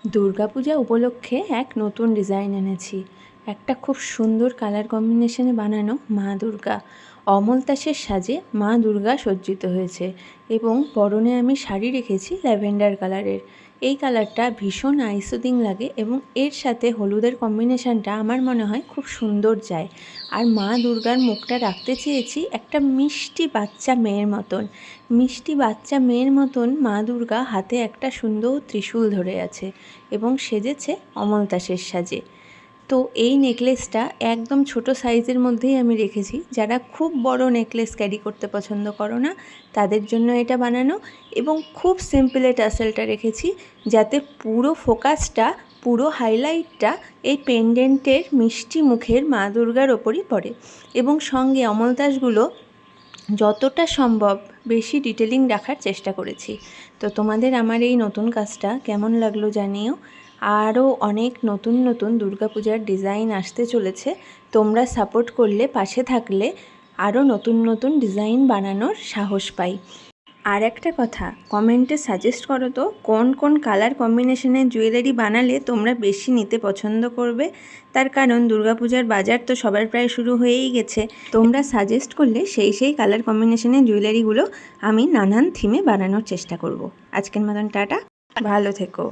দুর্গাপূজা উপলক্ষে এক নতুন ডিজাইন এনেছি। একটা খুব সুন্দর কালার কম্বিনেশনে বানানো মা দুর্গা। অমল তাসের সাজে মা দুর্গা সজ্জিত হয়েছে এবং পরনে আমি শাড়ি রেখেছি ল্যাভেন্ডার কালারের। এই কালারটা ভীষণ আইসুদিং লাগে এবং এর সাথে হলুদের কম্বিনেশনটা আমার মনে হয় খুব সুন্দর যায়। আর মা দুর্গার মুখটা রাখতে চেয়েছি একটা মিষ্টি বাচ্চা মেয়ের মতন। মিষ্টি বাচ্চা মেয়ের মতন মা দুর্গা হাতে একটা সুন্দর ত্রিশূল ধরে আছে এবং সেজেছে অমল তাসের সাজে। তো এই নেকলেসটা একদম ছোট সাইজের মধ্যেই আমি রেখেছি। যারা খুব বড় নেকলেস ক্যারি করতে পছন্দ করো না তাদের জন্য এটা বানানো, এবং খুব সিম্পলে টাসেলটা রেখেছি যাতে পুরো ফোকাসটা, পুরো হাইলাইটটা এই পেন্ডেন্টের মিষ্টি মুখের মা দুর্গার ওপরই পড়ে। এবং সঙ্গে অমল তাসগুলো যতটা সম্ভব বেশি ডিটেলিং রাখার চেষ্টা করেছি। তো তোমাদের আমার এই নতুন কাজটা কেমন লাগলো জানিও। আরও অনেক নতুন নতুন দুর্গাপূজার ডিজাইন আসতে চলেছে। তোমরা সাপোর্ট করলে, পাশে থাকলে আরও নতুন নতুন ডিজাইন বানানোর সাহস পাই। আর একটা কথা, কমেন্টে সাজেস্ট করো তো কোন কোন কালার কম্বিনেশনের জুয়েলারি বানালে তোমরা বেশি নিতে পছন্দ করবে। তার কারণ দুর্গাপূজার বাজার তো সবার প্রায় শুরু হয়েই গেছে। তোমরা সাজেস্ট করলে সেই কালার কম্বিনেশনের জুয়েলারিগুলো আমি নানান থিমে বানানোর চেষ্টা করব। আজকের মতন টাটা, ভালো থেকো।